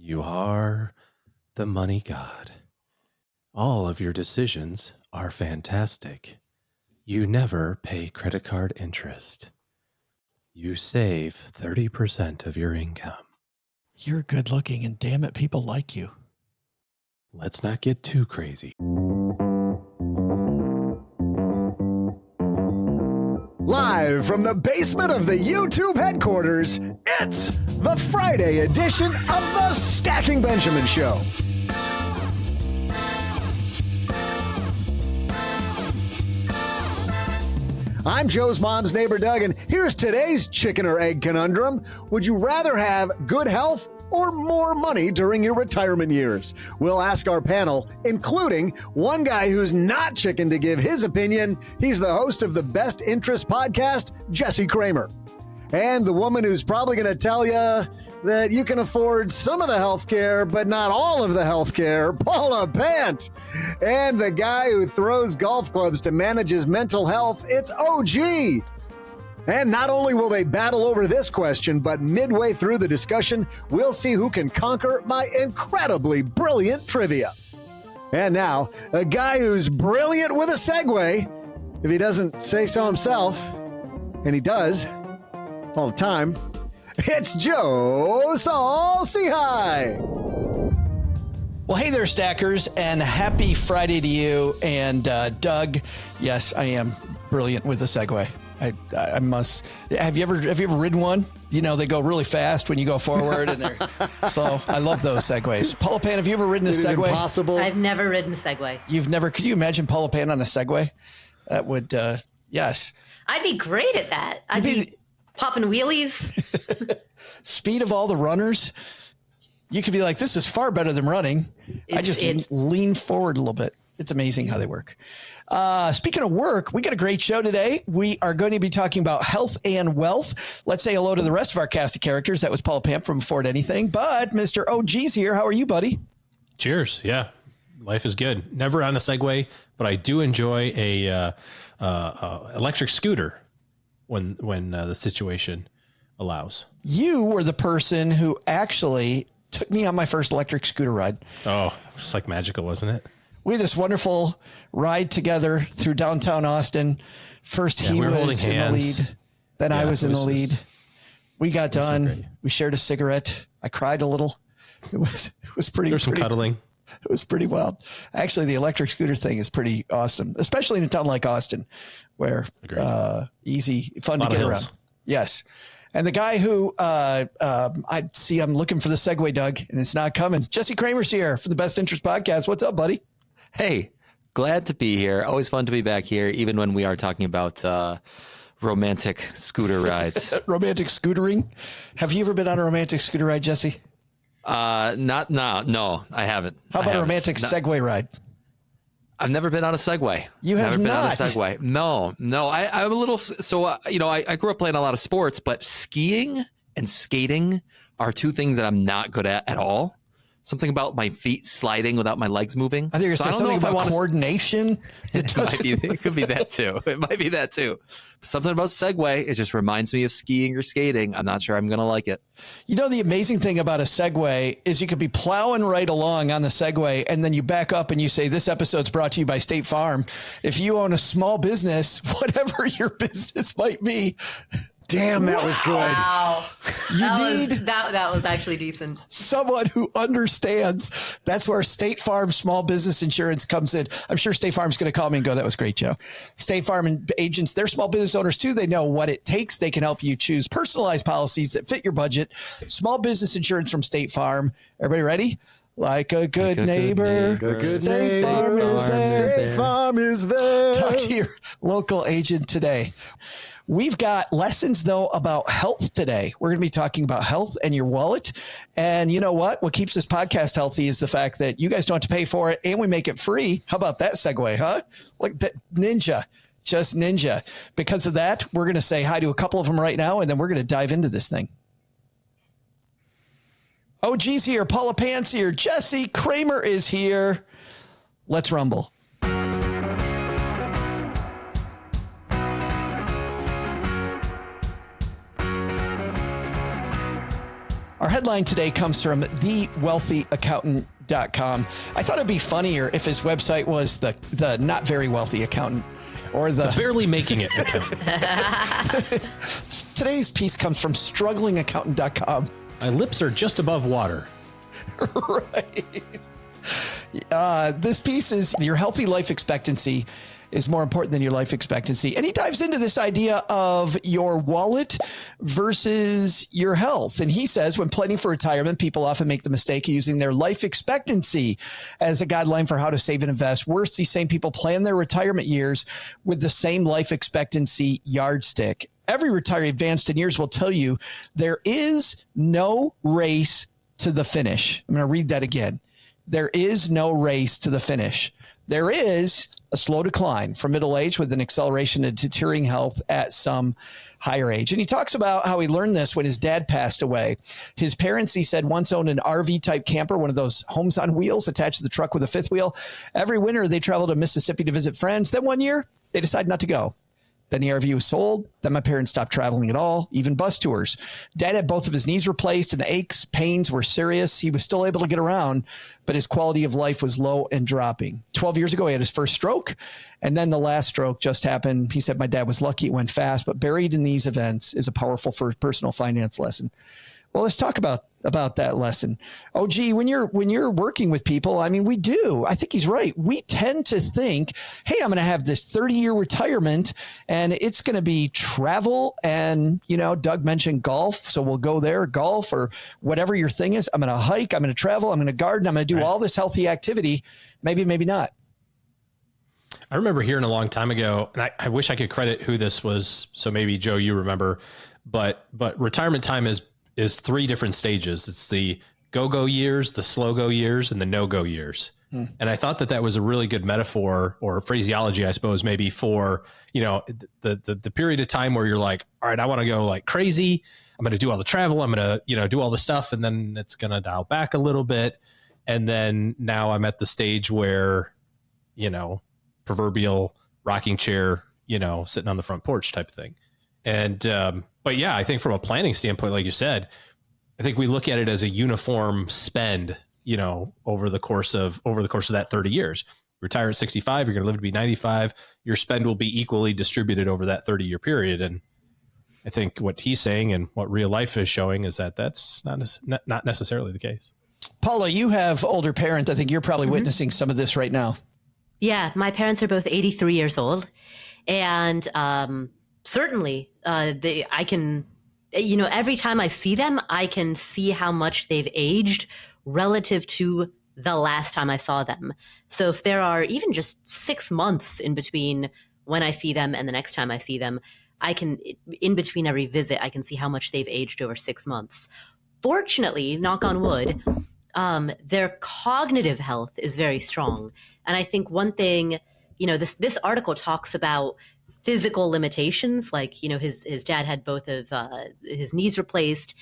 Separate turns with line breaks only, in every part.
You are the money god. All of your decisions are fantastic. You never pay credit card interest. You save 30% of your income.
You're good looking, and damn it, people like you.
Let's not get too crazy.
Live from the basement of the YouTube headquarters, it's the Friday edition of the Stacking Benjamin Show. I'm Joe's mom's neighbor, Doug, and here's today's chicken or egg conundrum. Would you rather have good health or more money during your retirement years? We'll ask our panel, including one guy who's not chicken to give his opinion. He's the host of the Best Interest podcast, Jesse Kramer. And the woman who's probably going to tell you that you can afford some of the health care, but not all of the health care, Paula Pant. And the guy who throws golf clubs to manage his mental health, it's OG. And not only will they battle over this question, but midway through the discussion, we'll see who can conquer my incredibly brilliant trivia. And now, a guy who's brilliant with a Segway, if he doesn't say so himself, and he does all the time, it's Joe Saul-Sehy.
Well, hey there, Stackers, and happy Friday to you. And Doug, yes, I am brilliant with a Segway. I must. Have you ever ridden one? You know, they go really fast when you go forward, and they're slow. I love those Segways. Paula Pan, have you ever ridden a Segway?
Impossible.
I've never ridden a Segway.
You've never? Could you imagine Paula Pan on a Segway? That would, yes.
I'd be great at that. I'd be popping wheelies.
Speed of all the runners. You could be like, this is far better than running. I just lean forward a little bit. It's amazing how they work. Speaking of work, we got a great show today. We are going to be talking about health and wealth. Let's say hello to the rest of our cast of characters. That was Paul Pamp from Afford Anything, but Mr. OG's here. How are you, buddy?
Cheers. Yeah, life is good. Never on a Segway, but I do enjoy a electric scooter when the situation allows. You
were the person who actually took me on my first electric scooter ride.
Oh, it's like magical, wasn't it?
We had this wonderful ride together through downtown Austin. First, he was in the lead. Then I was in the lead. We got done. We shared a cigarette. I cried a little. It was pretty. There's some cuddling. It was pretty wild. Actually, the electric scooter thing is pretty awesome, especially in a town like Austin, where easy, fun to get around. Yes. And the guy who I'm looking for the Segway, Doug, and it's not coming. Jesse Kramer's here for the Best Interest podcast. What's up, buddy?
Hey, glad to be here. Always fun to be back here, even when we are talking about romantic scooter rides.
Romantic scootering. Have you ever been on a romantic scooter ride, Jesse?
No, I haven't.
How about a romantic Segway ride?
I've never been on a Segway.
You have
never been
not?
on a Segway. No. I'm a little, I grew up playing a lot of sports, but skiing and skating are two things that I'm not good at all. Something about my feet sliding without my legs moving.
I think you're saying something about coordination.
It could be that too. It might be that too. Something about Segway, it just reminds me of skiing or skating. I'm not sure I'm going to like it.
You know, the amazing thing about a Segway is you could be plowing right along on the Segway, and then you back up and you say, this episode's brought to you by State Farm. If you own a small business, whatever your business might be, damn, that was good.
Wow. That was actually decent.
Someone who understands. That's where State Farm small business insurance comes in. I'm sure State Farm's going to call me and go, that was great, Joe. State Farm and agents, they're small business owners too. They know what it takes. They can help you choose personalized policies that fit your budget. Small business insurance from State Farm. Everybody ready? Like a good neighbor, State Farm is there.
State Farm is there.
Talk to your local agent today. We've got lessons, though, about health today. We're going to be talking about health and your wallet. And you know what? What keeps this podcast healthy is the fact that you guys don't have to pay for it and we make it free. How about that segue, huh? Like that ninja, just ninja. Because of that, we're going to say hi to a couple of them right now, and then we're going to dive into this thing. OG's here. Paula Pant's here. Jesse Kramer is here. Let's rumble. Our headline today comes from thewealthyaccountant.com. I thought it'd be funnier if his website was the not very wealthy accountant or the
barely making it accountant.
Today's piece comes from strugglingaccountant.com.
My lips are just above water.
Right. This piece is your healthy life expectancy is more important than your life expectancy. And he dives into this idea of your wallet versus your health. And he says when planning for retirement, people often make the mistake of using their life expectancy as a guideline for how to save and invest. Worse, these same people plan their retirement years with the same life expectancy yardstick. Every retiree advanced in years will tell you there is no race to the finish. I'm going to read that again. There is no race to the finish. There is a slow decline from middle age with an acceleration of deteriorating health at some higher age. And he talks about how he learned this when his dad passed away. His parents, he said, once owned an RV type camper, one of those homes on wheels attached to the truck with a fifth wheel. Every winter they traveled to Mississippi to visit friends. Then one year they decided not to go. Then the RV was sold. Then my parents stopped traveling at all, even bus tours. Dad had both of his knees replaced and the aches, pains were serious. He was still able to get around, but his quality of life was low and dropping. 12 years ago, he had his first stroke. And then the last stroke just happened. He said, my dad was lucky. It went fast, but buried in these events is a powerful personal finance lesson. Well, let's talk about that lesson. Oh, gee, when you're working with people, I mean, we do. I think he's right. We tend to think, hey, I'm going to have this 30-year retirement and it's going to be travel. And, Doug mentioned golf. So we'll go there, golf or whatever your thing is. I'm going to hike. I'm going to travel. I'm going to garden. I'm going to do all this healthy activity. Maybe, maybe not.
I remember hearing a long time ago, and I wish I could credit who this was. So maybe, Joe, you remember, but retirement time is three different stages. It's the go-go years, the slow-go years, and the no-go years. And I thought that was a really good metaphor or phraseology, I suppose, maybe for, the period of time where you're like, all right, I want to go like crazy. I'm going to do all the travel. I'm going to, do all the stuff. And then it's going to dial back a little bit. And then now I'm at the stage where, proverbial rocking chair, sitting on the front porch type of thing. And, but yeah, I think from a planning standpoint, like you said, I think we look at it as a uniform spend, over the course of that 30 years. Retire at 65, you're going to live to be 95. Your spend will be equally distributed over that 30-year period. And I think what he's saying and what real life is showing is that that's not necessarily the case.
Paula, you have older parents. I think you're probably witnessing some of this right now.
Yeah, my parents are both 83 years old. And certainly, I can, every time I see them, I can see how much they've aged relative to the last time I saw them. So if there are even just 6 months in between when I see them and the next time I see them, in between every visit, I can see how much they've aged over 6 months. Fortunately, knock on wood, their cognitive health is very strong. And I think one thing, this article talks about physical limitations, like, his dad had both of his knees replaced.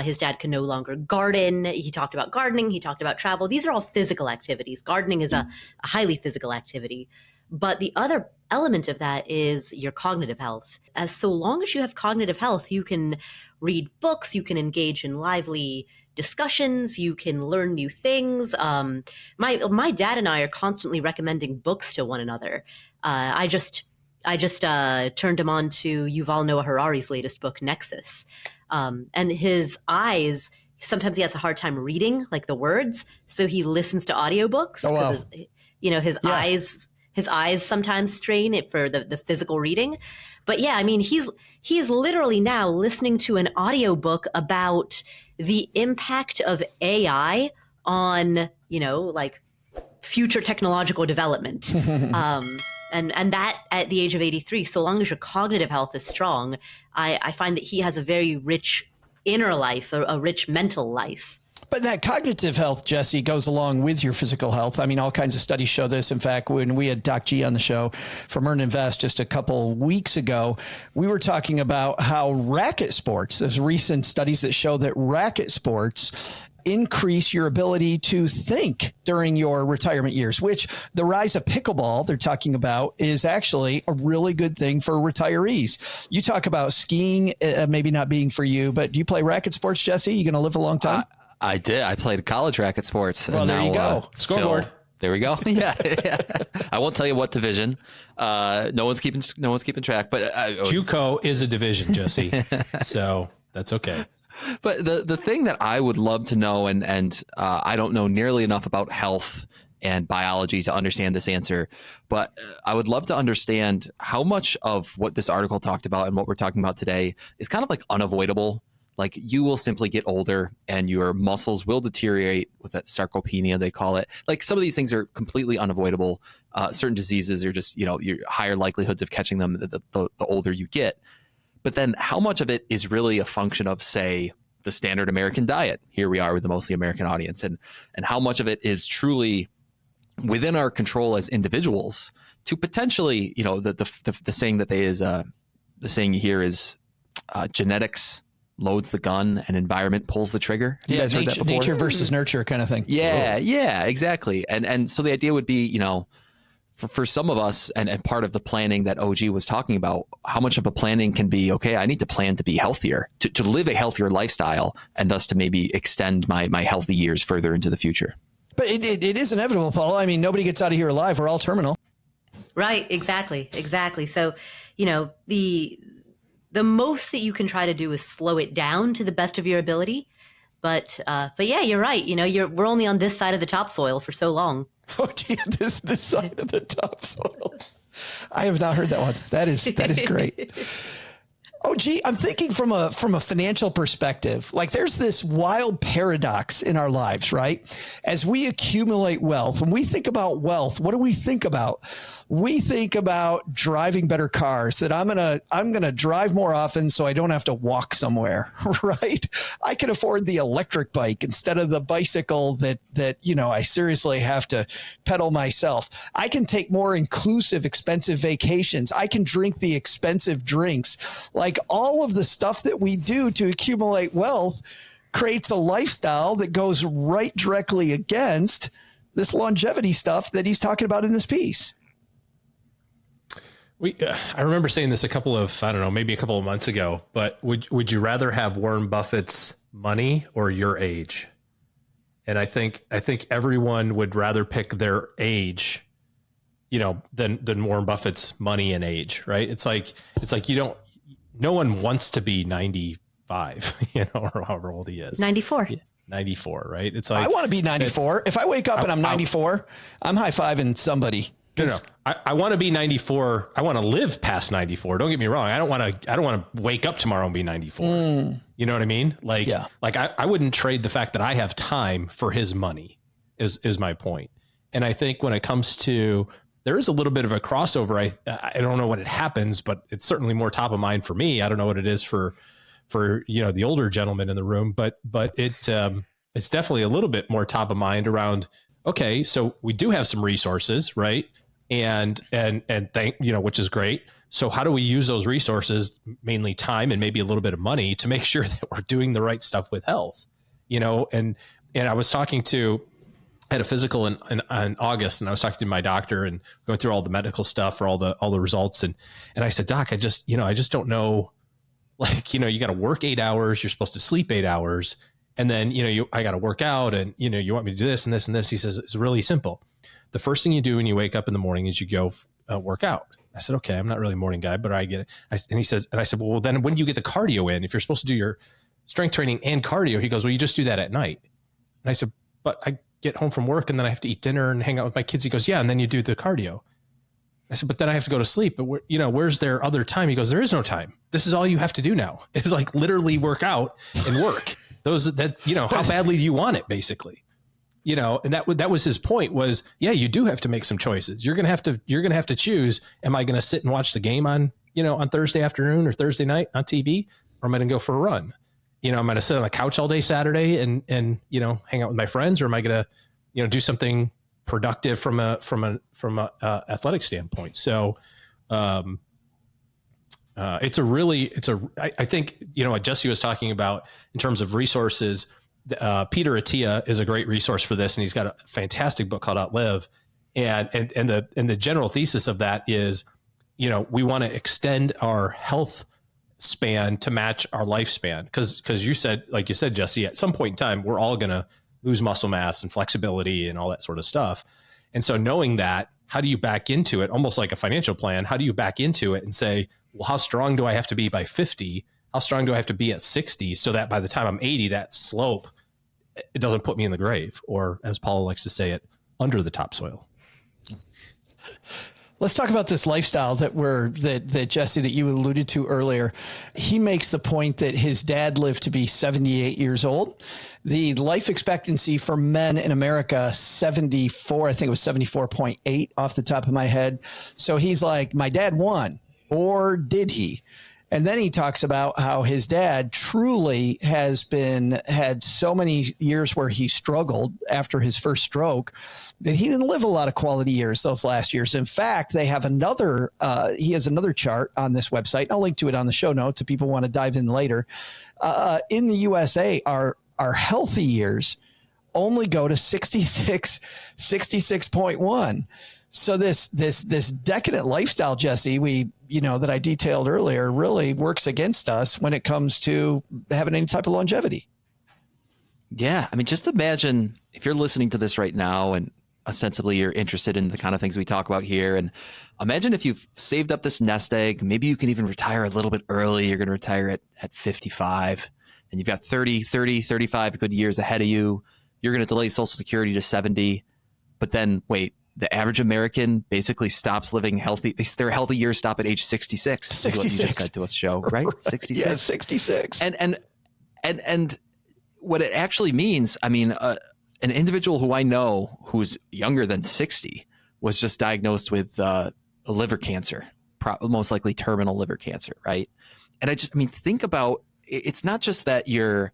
His dad can no longer garden. He talked about gardening. He talked about travel. These are all physical activities. Gardening is a highly physical activity. But the other element of that is your cognitive health. As so long as you have cognitive health, you can read books, you can engage in lively discussions, you can learn new things. My dad and I are constantly recommending books to one another. I just turned him on to Yuval Noah Harari's latest book, Nexus. And his eyes, sometimes he has a hard time reading like the words, so he listens to audiobooks.
Oh, wow.
His eyes sometimes strain it for the physical reading. But yeah, I mean, he's literally now listening to an audiobook about the impact of AI on, like future technological development. And that at the age of 83, so long as your cognitive health is strong, I find that he has a very rich inner life, a rich mental life.
But that cognitive health, Jesse, goes along with your physical health. I mean, all kinds of studies show this. In fact, when we had Doc G on the show from Earn Invest just a couple weeks ago, we were talking about how racket sports, there's recent studies that show that racket sports increase your ability to think during your retirement years, which the rise of pickleball they're talking about is actually a really good thing for retirees. You talk about skiing, maybe not being for you, but do you play racket sports, Jesse? You going to live a long time?
I did. I played college racket sports.
Well, there you go.
Scoreboard.
There we go. Yeah. I won't tell you what division. No one's keeping track, but
JUCO is a division, Jesse. So that's okay.
But the thing that I would love to know, and I don't know nearly enough about health and biology to understand this answer, but I would love to understand how much of what this article talked about and what we're talking about today is kind of like unavoidable. Like, you will simply get older and your muscles will deteriorate. What's that, sarcopenia they call it? Like, some of these things are completely unavoidable. Certain diseases are just, you're higher likelihoods of catching them the older you get. But then how much of it is really a function of, say, the standard American diet? Here we are with the mostly American audience. And how much of it is truly within our control as individuals to potentially, the saying that the saying you hear is genetics loads the gun and environment pulls the trigger. Have you guys heard that before?
Nature versus nurture kind of thing.
Yeah, exactly. And so the idea would be, for some of us, and part of the planning that OG was talking about, how much of a planning can be, okay, I need to plan to be healthier, to live a healthier lifestyle, and thus to maybe extend my healthy years further into the future.
But it is inevitable, Paul. I mean, nobody gets out of here alive. We're all terminal.
Right. Exactly. So, the most that you can try to do is slow it down to the best of your ability. But yeah, you're right. We're only on this side of the topsoil for so long.
Oh, gee, this side of the topsoil. I have not heard that one. That is great. Oh, gee, I'm thinking from a financial perspective, like there's this wild paradox in our lives, right? As we accumulate wealth, when we think about wealth, what do we think about? We think about driving better cars, that I'm going to drive more often so I don't have to walk somewhere, right? I can afford the electric bike instead of the bicycle that I seriously have to pedal myself. I can take more inclusive, expensive vacations. I can drink the expensive drinks. Like all of the stuff that we do to accumulate wealth creates a lifestyle that goes right directly against this longevity stuff that he's talking about in this piece.
I remember saying this maybe a couple of months ago, but would you rather have Warren Buffett's money or your age? And I think everyone would rather pick their age, than Warren Buffett's money and age, right? It's like no one wants to be 95, or however old he is.
94.
Yeah, 94, right? It's like,
I want to be 94. If I wake up and I'm 94, I'm high-fiving somebody.
No, I want to be 94. I want to live past 94. Don't get me wrong. I don't want to wake up tomorrow and be 94. You know what I mean? I wouldn't trade the fact that I have time for his money is my point. And I think when it comes to, there is a little bit of a crossover. I don't know when it happens, but it's certainly more top of mind for me. I don't know what it is for the older gentleman in the room, but it's definitely a little bit more top of mind around, okay, so we do have some resources, right? And which is great. So how do we use those resources, mainly time and maybe a little bit of money, to make sure that we're doing the right stuff with health, and I was talking to, I had a physical in August, and I was talking to my doctor and going through all the medical stuff for all the results. And I said, Doc, I just don't know, you got to work 8 hours. You're supposed to sleep 8 hours. And then, I got to work out, and, you want me to do this and this and this. He says, it's really simple. The first thing you do when you wake up in the morning is you go work out. I said, okay, I'm not really a morning guy, but I get it. And I said, well, then when do you get the cardio in? If you're supposed to do your strength training and cardio, he goes, well, you just do that at night. And I said, but I get home from work and then I have to eat dinner and hang out with my kids. He goes, yeah. And then you do the cardio. I said, but then I have to go to sleep. But where's their other time? He goes, there is no time. This is all you have to do now. It's like literally work out and work. How badly do you want it, basically? And that was his point was, yeah, you do have to make some choices. You're going to have to choose. Am I going to sit and watch the game on Thursday afternoon or Thursday night on TV, or am I going to go for a run? Am I going to sit on the couch all day Saturday and hang out with my friends, or am I going to, do something productive from a athletic standpoint? So, I think, what Jesse was talking about in terms of resources,
Peter Attia is a great resource for this, and he's got a fantastic book called Outlive. And the general thesis of that is, we want to extend our health span to match our lifespan. Because you said, Jesse, at some point in time, we're all going to lose muscle mass and flexibility and all that sort of stuff. And so knowing that, how do you back into it? Almost like a financial plan. How do you back into it and say, well, how strong do I have to be by 50? How strong do I have to be at 60 so that by the time I'm 80, that slope, it doesn't put me in the grave, or as Paul likes to say it, under the topsoil.
Let's talk about this lifestyle that Jesse, that you alluded to earlier. He makes the point that his dad lived to be 78 years old. The life expectancy for men in America, 74, I think it was 74.8 off the top of my head. So he's like, my dad won, or did he? And then he talks about how his dad truly had so many years where he struggled after his first stroke that he didn't live a lot of quality years those last years. In fact, they have he has another chart on this website. I'll link to it on the show notes if people want to dive in later. In the USA, our healthy years only go to 66.1. So this decadent lifestyle, Jesse, that I detailed earlier, really works against us when it comes to having any type of longevity.
Yeah. I mean, just imagine if you're listening to this right now and ostensibly you're interested in the kind of things we talk about here. And imagine if you've saved up this nest egg, maybe you can even retire a little bit early. You're going to retire at 55 and you've got 35 good years ahead of you. You're going to delay Social Security to 70, but then wait, the average American basically stops living healthy. Their healthy years stop at age 66.
66.
Is what you just said to us, Joe, right? 66.
Yeah, 66.
And what it actually means, I mean, an individual who I know who's younger than 60 was just diagnosed with a liver cancer, most likely terminal liver cancer, right? And think about, it's not just that your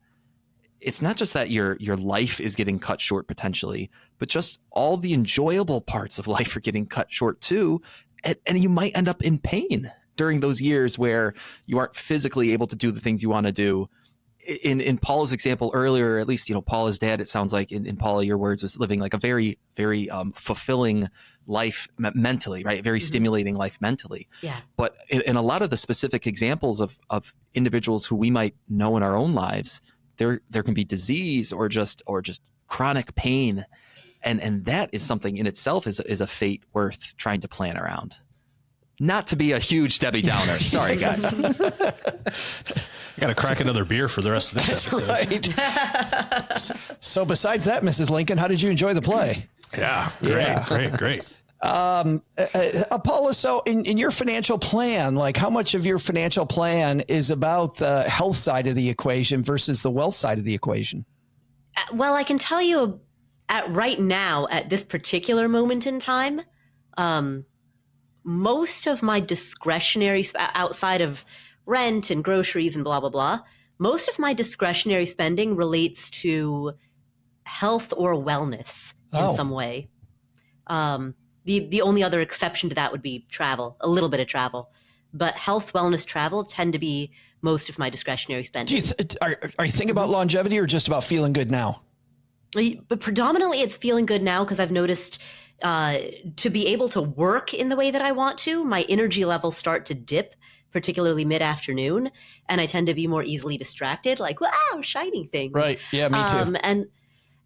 life is getting cut short potentially, but just all the enjoyable parts of life are getting cut short too. And you might end up in pain during those years where you aren't physically able to do the things you want to do. In Paul's example earlier, at least, Paula's dad, it sounds like in Paula, your words, was living like a very, very fulfilling life mentally, right? Very stimulating life mentally.
Yeah.
But in a lot of the specific examples of individuals who we might know in our own lives, there can be disease or just chronic pain. And that is something in itself is a fate worth trying to plan around. Not to be a huge Debbie Downer. Sorry, guys.
I got to crack another beer for the rest of this episode.
Right. So besides that, Mrs. Lincoln, how did you enjoy the play?
Yeah. Great.
Apollo, so in your financial plan, like how much of your financial plan is about the health side of the equation versus the wealth side of the equation?
Well, I can tell you right now, at this particular moment in time, most of my discretionary, outside of rent and groceries and blah, blah, blah, most of my discretionary spending relates to health or wellness in some way. The only other exception to that would be travel, a little bit of travel. But health, wellness, travel tend to be most of my discretionary spending.
Are you thinking about longevity or just about feeling good now?
But predominantly it's feeling good now because I've noticed to be able to work in the way that I want to, my energy levels start to dip, particularly mid-afternoon, and I tend to be more easily distracted, like, wow, shining things.
Right. Yeah, me too.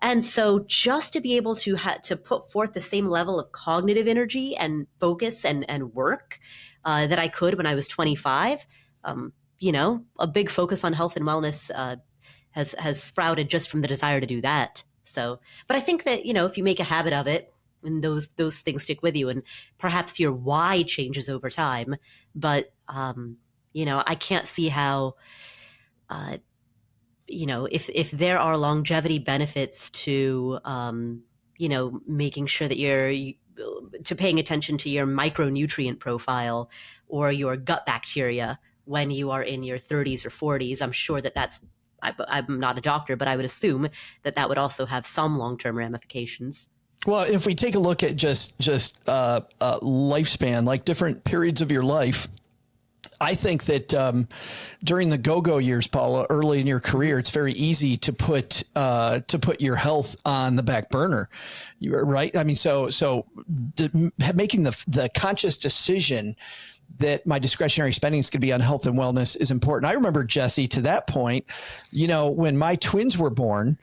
And so just to be able to put forth the same level of cognitive energy and focus and work that I could when I was 25, a big focus on health and wellness has sprouted just from the desire to do that. So, but I think that, if you make a habit of it and those things stick with you and perhaps your why changes over time, but, I can't see how, if there are longevity benefits to, making sure that to paying attention to your micronutrient profile or your gut bacteria when you are in your 30s or 40s, I'm sure I'm not a doctor, but I would assume that would also have some long-term ramifications.
Well, if we take a look at just lifespan, like different periods of your life, I think that during the go-go years, Paula, early in your career, it's very easy to put your health on the back burner. You're right. I mean, making the conscious decision that my discretionary spending is going to be on health and wellness is important. I remember, Jesse, to that point, when my twins were born,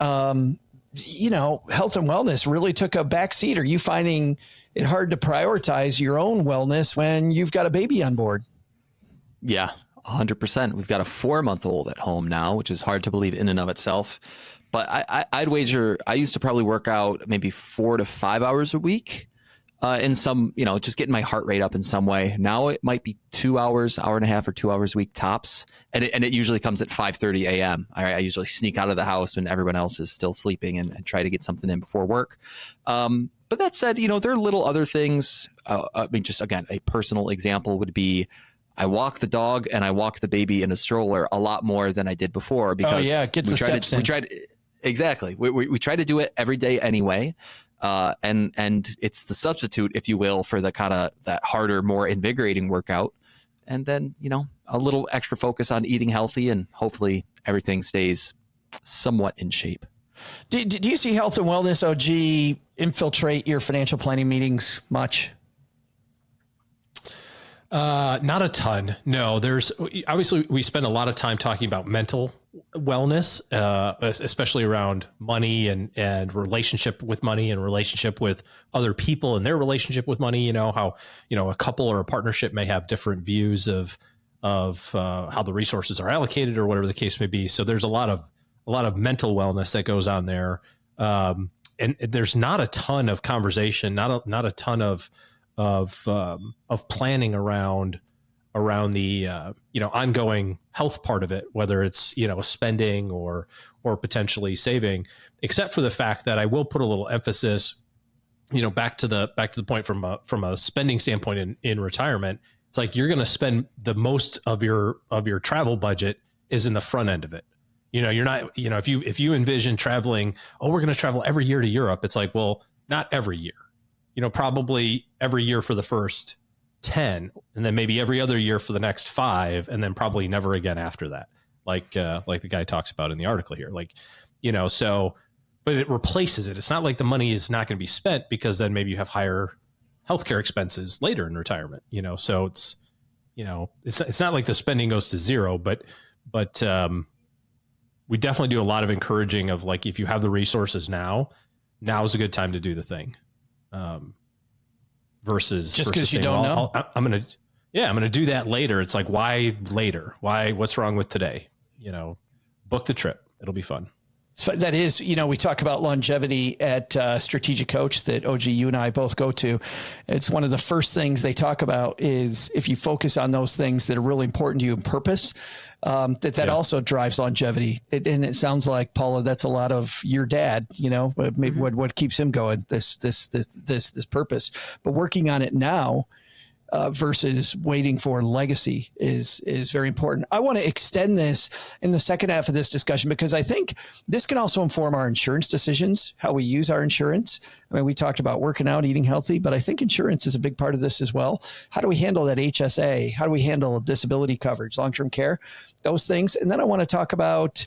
health and wellness really took a backseat. Are you finding it hard to prioritize your own wellness when you've got a baby on board?
Yeah, 100%. We've got a 4-month-old at home now, which is hard to believe in and of itself. But I'd wager I used to probably work out maybe 4 to 5 hours a week in some, just getting my heart rate up in some way. Now it might be 2 hours, hour and a half or 2 hours a week tops. And it usually comes at 5:30 a.m. I usually sneak out of the house when everyone else is still sleeping and try to get something in before work. But that said, there are little other things. Just again, a personal example would be I walk the dog and I walk the baby in a stroller a lot more than I did before because
get the steps in.
We tried exactly. We try to do it every day anyway, and it's the substitute, if you will, for the kind of that harder, more invigorating workout. And then a little extra focus on eating healthy, and hopefully everything stays somewhat in shape.
Do you see health and wellness, OG, infiltrate your financial planning meetings much?
Not a ton. No, obviously we spend a lot of time talking about mental wellness, especially around money and relationship with money and relationship with other people and their relationship with money. How, a couple or a partnership may have different views of how the resources are allocated or whatever the case may be. So there's a lot of mental wellness that goes on there. And there's not a ton of conversation, not a ton of planning around the ongoing health part of it, whether it's spending or potentially saving, except for the fact that I will put a little emphasis back to the point from a spending standpoint in retirement. It's like you're going to spend the most of your travel budget is in the front end of it. You're not, if you envision traveling, we're going to travel every year to Europe. It's like, well, not every year. Probably every year for the first 10, and then maybe every other year for the next 5, and then probably never again after that. Like the guy talks about in the article here, but it replaces it. It's not like the money is not going to be spent because then maybe you have higher healthcare expenses later in retirement, so it's not like the spending goes to zero, but we definitely do a lot of encouraging of like, if you have the resources now is a good time to do the thing. Versus
because you don't know.
I'm going to do that later. It's like, why later? What's wrong with today? Book the trip. It'll be fun.
So that is, we talk about longevity at Strategic Coach that OG, you and I both go to. It's one of the first things they talk about is if you focus on those things that are really important to you and purpose, that also drives longevity. And it sounds like, Paula, that's a lot of your dad, maybe what keeps him going, this purpose, but working on it now versus waiting for legacy is very important. I want to extend this in the second half of this discussion because I think this can also inform our insurance decisions, how we use our insurance. I mean, we talked about working out, eating healthy, but I think insurance is a big part of this as well. How do we handle that HSA? How do we handle disability coverage, long-term care, those things? And then I want to talk about,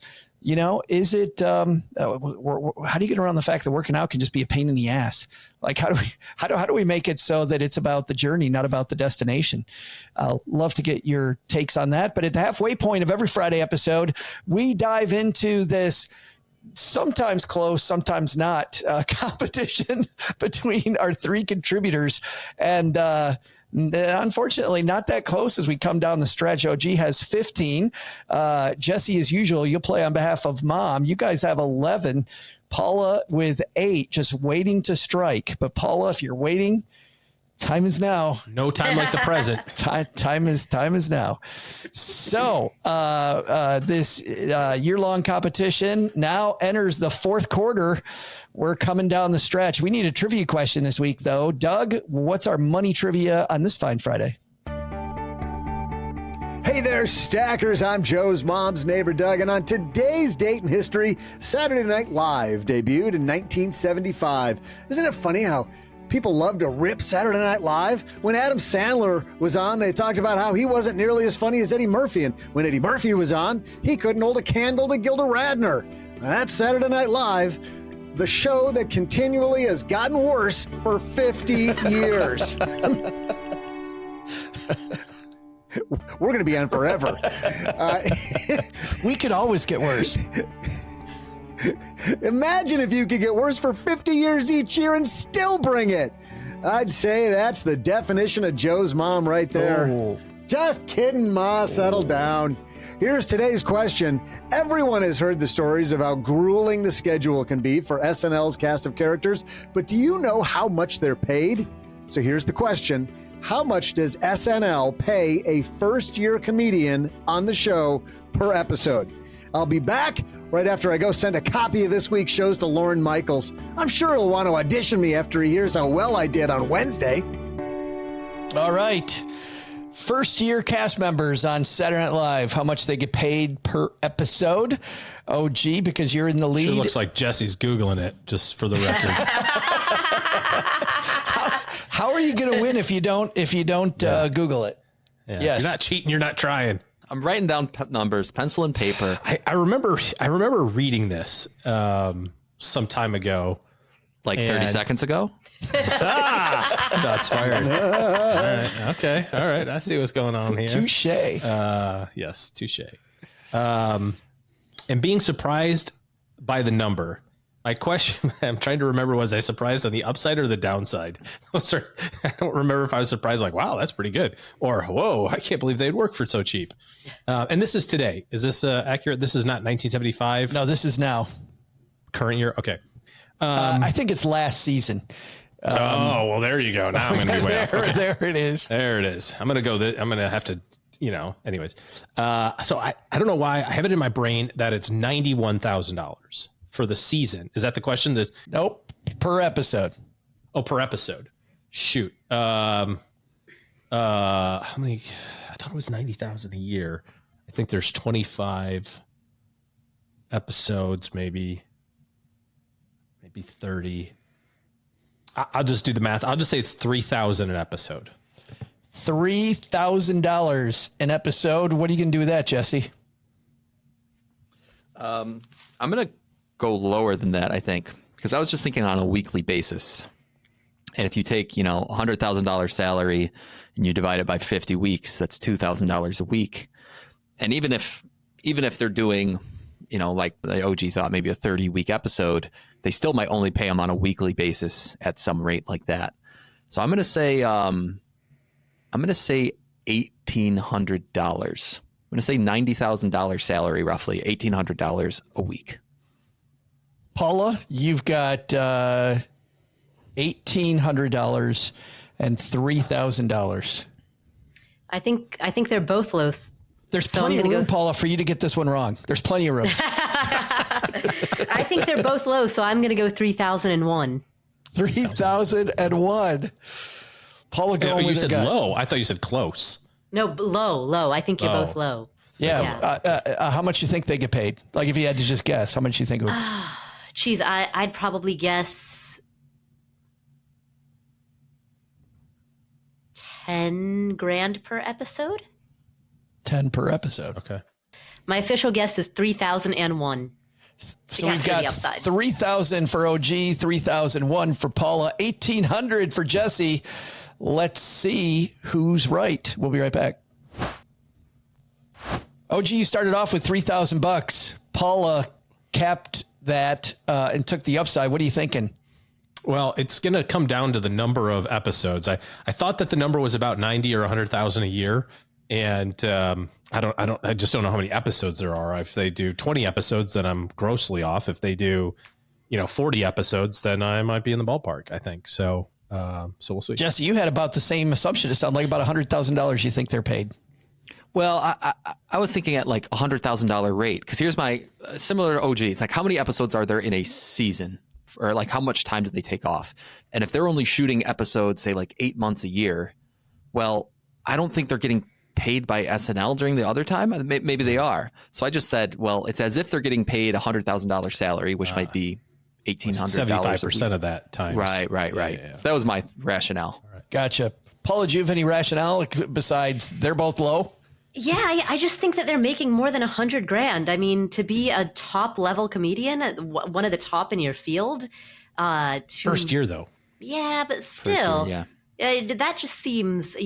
is it, how do you get around the fact that working out can just be a pain in the ass? Like, how do we make it so that it's about the journey, not about the destination? I'll love to get your takes on that. But at the halfway point of every Friday episode, we dive into this sometimes close, sometimes not competition between our 3 contributors. And, unfortunately, not that close as we come down the stretch. OG has 15. Jesse, as usual, you'll play on behalf of Mom. You guys have 11. Paula with 8, just waiting to strike. But Paula, if you're waiting, time is now.
No time like the present.
Time is now. So this year-long competition now enters the 4th quarter. We're coming down the stretch. We need a trivia question this week, though. Doug, what's our money trivia on this fine Friday?
Hey there, Stackers. I'm Joe's mom's neighbor, Doug, and on today's date in history, Saturday Night Live debuted in 1975. Isn't it funny how People love to rip Saturday Night Live. When Adam Sandler was on, they talked about how he wasn't nearly as funny as Eddie Murphy. And when Eddie Murphy was on, he couldn't hold a candle to Gilda Radner. Now, that's Saturday Night Live, the show that continually has gotten worse for 50 years. We're going to be on forever.
We could always get worse.
Imagine if you could get worse for 50 years each year and still bring it. I'd say that's the definition of Joe's mom right there.
Oh.
Just kidding, Ma. Settle down. Here's today's question. Everyone has heard the stories of how grueling the schedule can be for SNL's cast of characters, but do you know how much they're paid? So here's the question. How much does SNL pay a first-year comedian on the show per episode? I'll be back right after I go send a copy of this week's shows to Lorne Michaels. I'm sure he'll want to audition me after he hears how well I did on Wednesday.
All right. First-year cast members on Saturday Night Live, how much they get paid per episode? OG, because you're in the lead.
Sure looks like Jesse's Googling it, just for the record.
How are you going to win if you don't Google it?
Yeah.
Yes.
You're not cheating. You're not trying.
I'm writing down numbers, pencil and paper.
I remember reading this some time ago.
Like 30 seconds ago?
Shots fired. All right. Okay. All right. I see what's going on here.
Touche.
Yes, touche. And being surprised by the number. My question, I'm trying to remember, was I surprised on the upside or the downside? I don't remember if I was surprised, like, wow, that's pretty good. Or, whoa, I can't believe they'd work for so cheap. And this is today. Is this accurate? This is not 1975?
No, this is now.
Current year? Okay.
I think it's last season.
Well, there you go. Now I'm going to be way off. Okay.
There it is.
There it is. I'm going to go. I'm going to have to, anyways. So I don't know why I have it in my brain that it's $91,000 for the season. Is that the question?
Nope. Per episode.
Oh, per episode. Shoot. How many? I thought it was 90,000 a year. I think there's 25 episodes, maybe 30. I'll just do the math. I'll just say it's $3,000 an episode.
$3,000 an episode. What are you going to do with that, Jesse?
I'm going to go lower than that, I think, because I was just thinking on a weekly basis. And if you take, $100,000 salary and you divide it by 50 weeks, that's $2,000 a week. And even if they're doing, like the OG thought, maybe a 30-week episode, they still might only pay them on a weekly basis at some rate like that. So I'm going to say $1,800. I'm going to say $90,000 salary, roughly $1,800 a week.
Paula, you've got $1,800 and $3,000.
I think they're both low.
There's plenty of room, Paula, for you to get this one wrong. There's plenty of room.
I think they're both low, so I'm going to go 3,001.
3,001. Paula, going with
you said
gut.
Low. I thought you said close.
No, low. I think you're both low.
Yeah. How much you think they get paid? Like if you had to just guess, how much you think it would?
Geez, I'd probably guess 10 grand per episode.
10 per episode.
Okay.
My official guess is 3,001.
So we've got 3,000 for OG, 3,001 for Paula, 1,800 for Jesse. Let's see who's right. We'll be right back. OG, you started off with $3,000. Paula capped that and took the upside. What are you thinking?
Well, it's going to come down to the number of episodes. I thought that the number was about 90 or 100,000 a year. And I just don't know how many episodes there are. If they do 20 episodes, then I'm grossly off. If they do, 40 episodes, then I might be in the ballpark, I think. So we'll see.
Jesse, you had about the same assumption. It sounded like about $100,000 you think they're paid.
Well, I was thinking at like $100,000 rate, because here's my similar to OG. It's like, how many episodes are there in a season, or like how much time do they take off? And if they're only shooting episodes, say like 8 months a year, well, I don't think they're getting paid by SNL during the other time. Maybe they are. So I just said, well, it's as if they're getting paid $100,000 salary, which might be $1,800.
75% of that time.
Right. Yeah. That was my rationale.
Gotcha. Paula, do you have any rationale besides they're both low?
Yeah, I just think that they're making more than $100,000. I mean, to be a top level comedian, one of the top in your field.
First year, though.
Yeah, but still, that just seems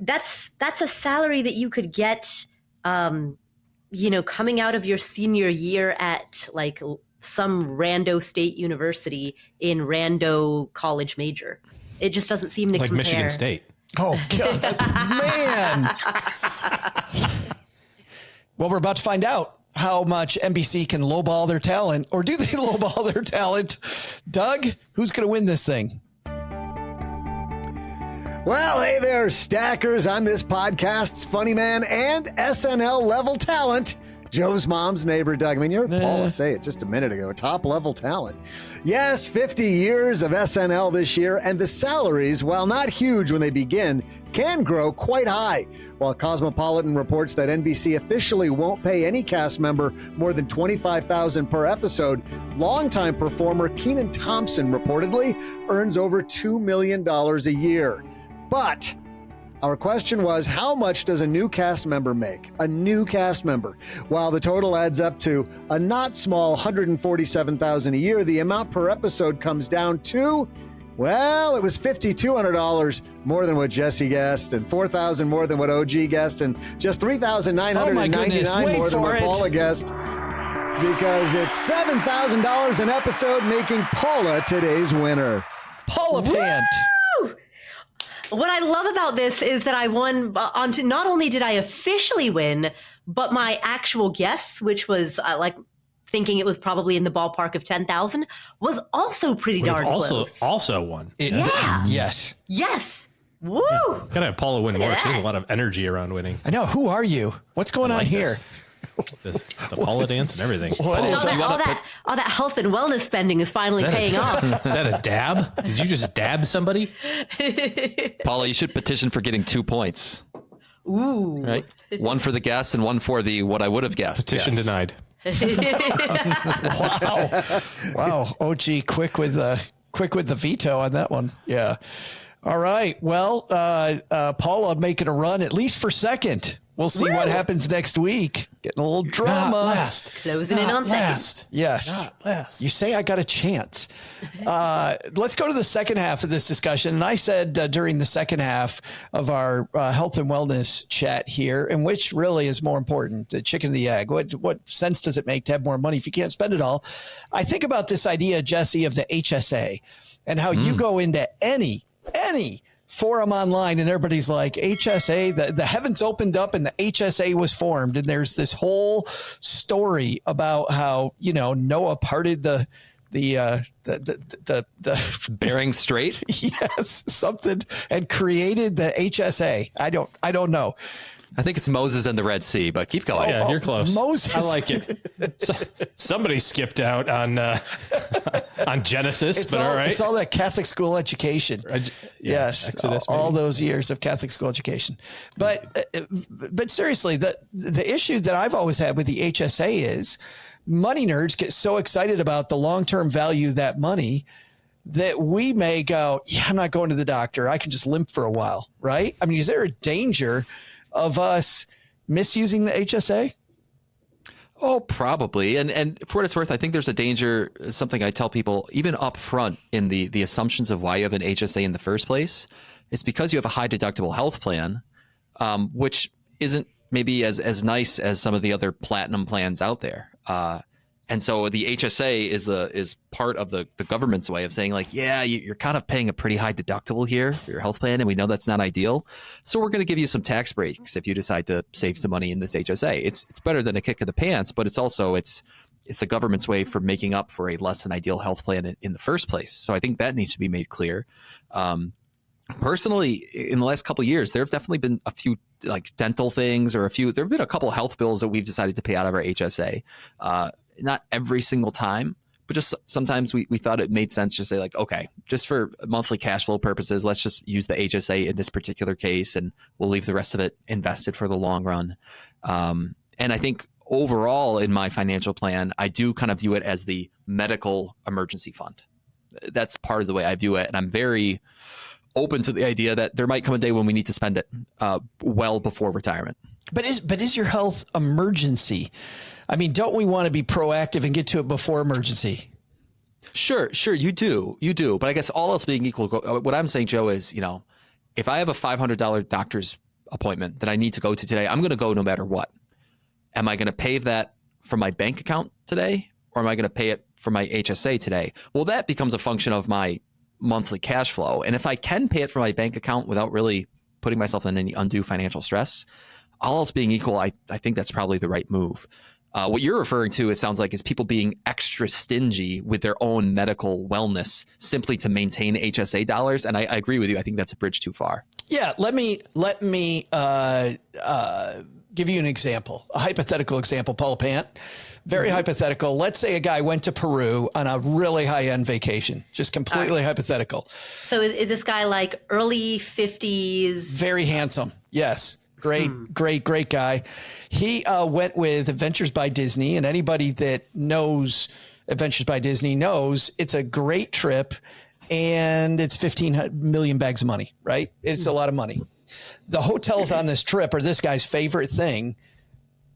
that's a salary that you could get, coming out of your senior year at like some rando state university in rando college major. It just doesn't seem to
like
compare.
Michigan State.
Oh, God, man. Well, we're about to find out how much NBC can lowball their talent, or do they lowball their talent? Doug, who's going to win this thing?
Well, hey there, stackers. I'm this podcast's funny man and SNL level talent, Joe's mom's neighbor, Doug. I mean, you're Paula, say it just a minute ago. Top level talent. Yes, 50 years of SNL this year, and the salaries, while not huge when they begin, can grow quite high. While Cosmopolitan reports that NBC officially won't pay any cast member more than $25,000 per episode, longtime performer Kenan Thompson reportedly earns over $2 million a year. But our question was, how much does a new cast member make? A new cast member. While the total adds up to a not small $147,000 a year, the amount per episode comes down to, well, it was $5,200 more than what Jesse guessed, and $4,000 more than what OG guessed, and just $3,999 more than what Paula guessed. Because it's $7,000 an episode, making Paula today's winner.
Paula Pant.
What I love about this is that I won not only did I officially win, but my actual guess, which was thinking it was probably in the ballpark of 10,000, was also pretty darn close.
Also won.
Yeah.
Yes.
Woo!
Gotta have Paula win more. She has a lot of energy around winning.
I know. Who are you? What's going on here?
The Paula dance and everything.
What is
all that health and wellness spending is finally paying off.
Is that a dab? Did you just dab somebody?
Paula, you should petition for getting 2 points.
Ooh.
Right? One for the guess and one for the what I would have guessed.
Petition denied.
Wow. OG quick with the veto on that one. Yeah. All right. Well, Paula making a run at least for second. We'll see what happens next week. Getting a little drama.
Not last.
Closing in on
last.
Yes.
Not last.
You say I got a chance. Let's go to the second half of this discussion. And I said during the second half of our health and wellness chat here, and which really is more important, the chicken and the egg. What sense does it make to have more money if you can't spend it all? I think about this idea, Jesse, of the HSA and how you go into any forum online and everybody's like, HSA, the heavens opened up and the HSA was formed. And there's this whole story about how, Noah parted the
Bering Strait.
Yes, something, and created the HSA. I don't know.
I think it's Moses and the Red Sea, but keep going.
Yeah, you're close.
Moses.
I like it. Somebody skipped out on Genesis, all right.
It's all that Catholic school education. Yes,
Exodus,
all those years of Catholic school education. But seriously, the issue that I've always had with the HSA is money nerds get so excited about the long-term value of that money that we may go, yeah, I'm not going to the doctor. I can just limp for a while, right? I mean, is there a danger of us misusing the HSA?
Oh, probably. And for what it's worth, I think there's a danger, something I tell people, even up front in the assumptions of why you have an HSA in the first place. It's because you have a high deductible health plan, which isn't maybe as nice as some of the other platinum plans out there. And so the HSA is part of the government's way of saying, like, yeah, you're kind of paying a pretty high deductible here for your health plan, and we know that's not ideal. So we're going to give you some tax breaks if you decide to save some money in this HSA. It's better than a kick in the pants, but it's also it's the government's way for making up for a less than ideal health plan in the first place. So I think that needs to be made clear. Personally, in the last couple of years, there have definitely been a few like dental things or there have been a couple of health bills that we've decided to pay out of our HSA. Not every single time, but just sometimes we thought it made sense to say, like, okay, just for monthly cash flow purposes, let's just use the HSA in this particular case, and we'll leave the rest of it invested for the long run. And I think overall in my financial plan, I do kind of view it as the medical emergency fund. That's part of the way I view it. And I'm very open to the idea that there might come a day when we need to spend it well before retirement.
But is your health emergency? I mean, don't we want to be proactive and get to it before emergency?
Sure, you do. But I guess all else being equal, what I'm saying, Joe, is, if I have a $500 doctor's appointment that I need to go to today, I'm going to go no matter what. Am I going to pay that from my bank account today, or am I going to pay it from my HSA today? Well, that becomes a function of my monthly cash flow. And if I can pay it from my bank account without really putting myself in any undue financial stress, all else being equal, I think that's probably the right move. What you're referring to, it sounds like, is people being extra stingy with their own medical wellness simply to maintain HSA dollars. And I agree with you. I think that's a bridge too far.
Yeah. Let me give you an example, a hypothetical example, Paula Pant. Very hypothetical. Let's say a guy went to Peru on a really high-end vacation, just completely hypothetical.
So is this guy like early 50s?
Very handsome. Yes. Great guy. He went with Adventures by Disney, and anybody that knows Adventures by Disney knows it's a great trip, and it's 15 million bags of money, right? It's a lot of money. The hotels on this trip are this guy's favorite thing.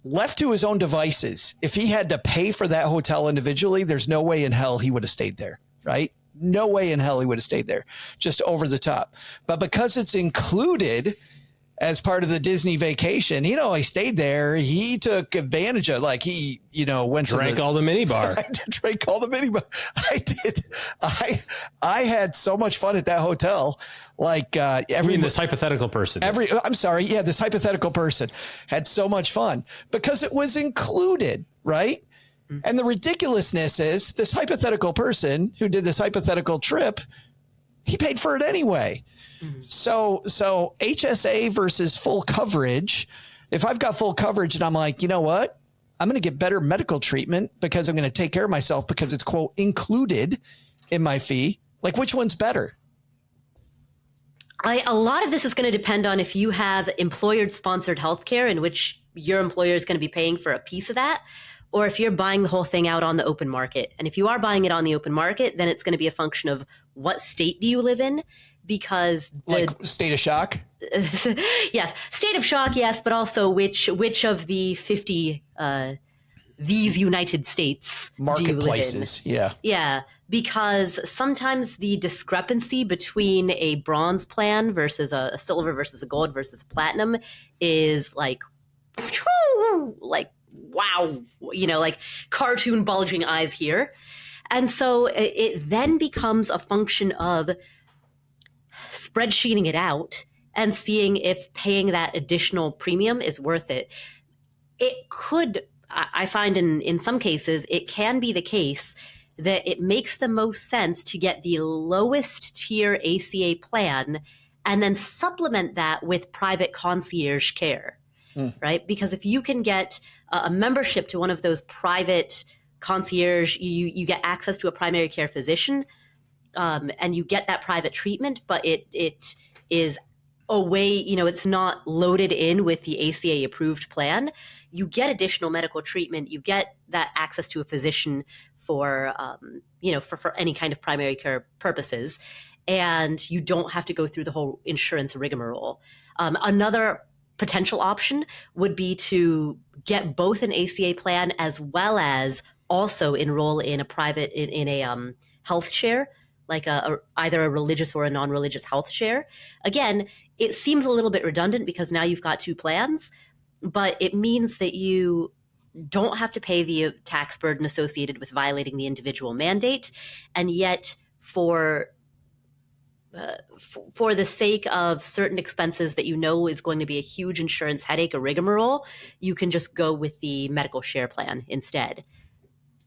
Left to his own devices, if he had to pay for that hotel individually, there's no way in hell he would have stayed there, right? No way in hell he would have stayed there, just over the top. But because it's included as part of the Disney vacation, he not only stayed there, he took advantage of, like, he, went
drank all the minibar.
I drank all the minibar. I did. I had so much fun at that hotel. Like,
this hypothetical person.
This hypothetical person had so much fun because it was included, right? Mm-hmm. And the ridiculousness is this hypothetical person who did this hypothetical trip, he paid for it anyway. Mm-hmm. So HSA versus full coverage. If I've got full coverage and I'm like, you know what? I'm going to get better medical treatment because I'm going to take care of myself because it's, quote, included in my fee. Like, which one's better?
A lot of this is going to depend on if you have employer-sponsored healthcare in which your employer is going to be paying for a piece of that, or if you're buying the whole thing out on the open market. And if you are buying it on the open market, then it's going to be a function of what state do you live in, because
like state of shock.
Yes, state of shock, yes, but also which of the 50 these United States
marketplaces,
do you live in? Yeah, because sometimes the discrepancy between a bronze plan versus a silver versus a gold versus a platinum is like wow, like cartoon bulging eyes here. And so it then becomes a function of spreadsheeting it out and seeing if paying that additional premium is worth it. It could, I find in some cases, it can be the case that it makes the most sense to get the lowest tier ACA plan and then supplement that with private concierge care, right? Because if you can get a membership to one of those private concierge, you get access to a primary care physician, and you get that private treatment, but it is a way, it's not loaded in with the ACA approved plan. You get additional medical treatment. You get that access to a physician for any kind of primary care purposes. And you don't have to go through the whole insurance rigmarole. Another potential option would be to get both an ACA plan as well as also enroll in a private, in a health share, like either a religious or a non-religious health share. Again, it seems a little bit redundant because now you've got two plans, but it means that you don't have to pay the tax burden associated with violating the individual mandate. And yet for the sake of certain expenses that is going to be a huge insurance headache, a rigmarole, you can just go with the medical share plan instead.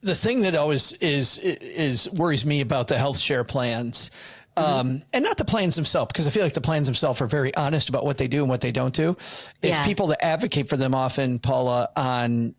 The
thing that always is worries me about the health share plans, and not the plans themselves, because I feel like the plans themselves are very honest about what they do and what they don't do. It's people that advocate for them often, Paula, on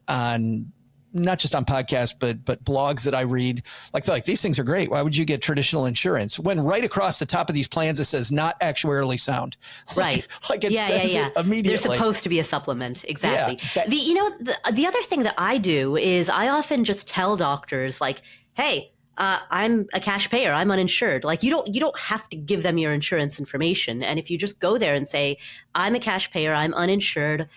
not just on podcasts, but blogs that I read, like these things are great. Why would you get traditional insurance when right across the top of these plans it says not actuarially sound?
Right.
Like it says it immediately.
They're supposed to be a supplement. Exactly.
Yeah,
the other thing that I do is I often just tell doctors like, hey, I'm a cash payer. I'm uninsured. Like you don't have to give them your insurance information. And if you just go there and say, I'm a cash payer, I'm uninsured,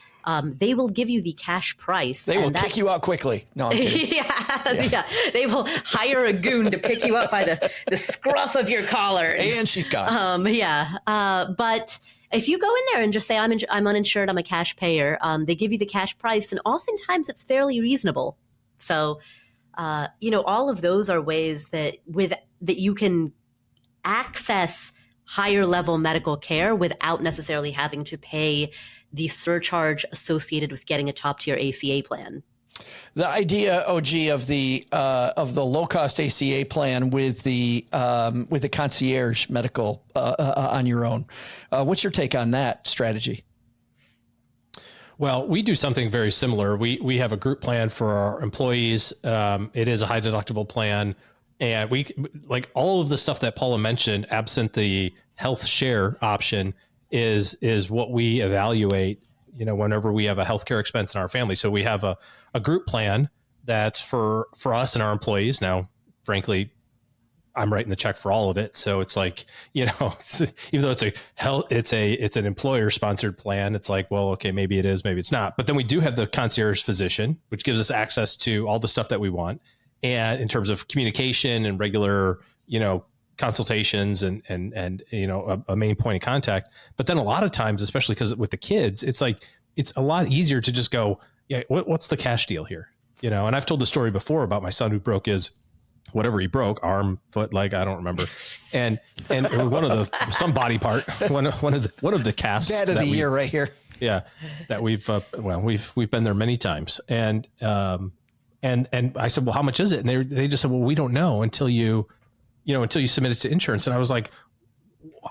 they will give you the cash price.
They will kick you out quickly. No, I'm kidding.
yeah. They will hire a goon to pick you up by the scruff of your collar.
And she's gone.
But if you go in there and just say, I'm uninsured, I'm a cash payer, they give you the cash price. And oftentimes it's fairly reasonable. So, all of those are ways that you can access higher level medical care without necessarily having to pay the surcharge associated with getting a top tier ACA plan.
The idea, OG, of the low cost ACA plan with the concierge medical on your own. What's your take on that strategy?
Well, we do something very similar. We have a group plan for our employees. It is a high deductible plan. And we, like all of the stuff that Paula mentioned, absent the health share option, is what we evaluate, whenever we have a healthcare expense in our family. So we have a group plan that's for us and our employees. Now, frankly, I'm writing the check for all of it. So it's like, even though it's an employer sponsored plan, it's like, well, okay, maybe it is, maybe it's not. But then we do have the concierge physician, which gives us access to all the stuff that we want. And in terms of communication and regular, consultations and a main point of contact. But then a lot of times, especially because with the kids, it's like, it's a lot easier to just go, yeah, what's the cash deal here? And I've told the story before about my son who broke whatever he broke, arm, foot, leg, I don't remember. And it was some body part, one of the casts.
Dad of the year right here.
Yeah. That we've been there many times. And I said, well, how much is it? And they just said, well, we don't know until you submit it to insurance. And I was like,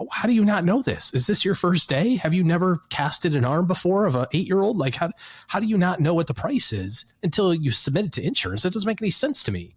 how do you not know this? Is this your first day? Have you never casted an arm before of an 8-year-old? Like, how do you not know what the price is until you submit it to insurance? That doesn't make any sense to me.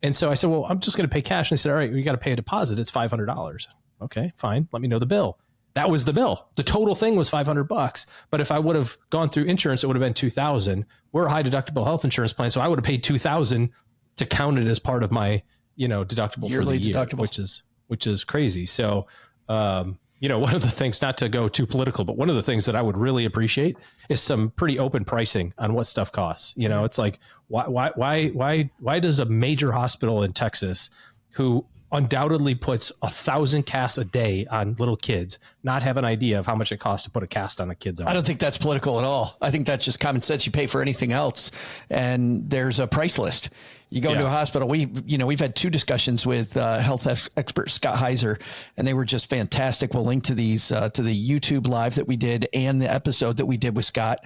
And so I said, well, I'm just going to pay cash. And they said, all right, you got to pay a deposit. It's $500. Okay, fine. Let me know the bill. That was the bill. The total thing was $500. But if I would have gone through insurance, it would have been $2,000. We're a high deductible health insurance plan. So I would have paid $2,000 to count it as part of my, deductible
yearly
for the year,
deductible,
which is crazy. So, one of the things, not to go too political, but one of the things that I would really appreciate is some pretty open pricing on what stuff costs. It's like, why does a major hospital in Texas, who undoubtedly puts 1,000 casts a day on little kids, not have an idea of how much it costs to put a cast on a kid's arm?
I don't think that's political at all. I think that's just common sense. You pay for anything else, and there's a price list. You go to a hospital. We've had 2 discussions with health expert Scott Heiser, and they were just fantastic. We'll link to these to the YouTube live that we did and the episode that we did with Scott.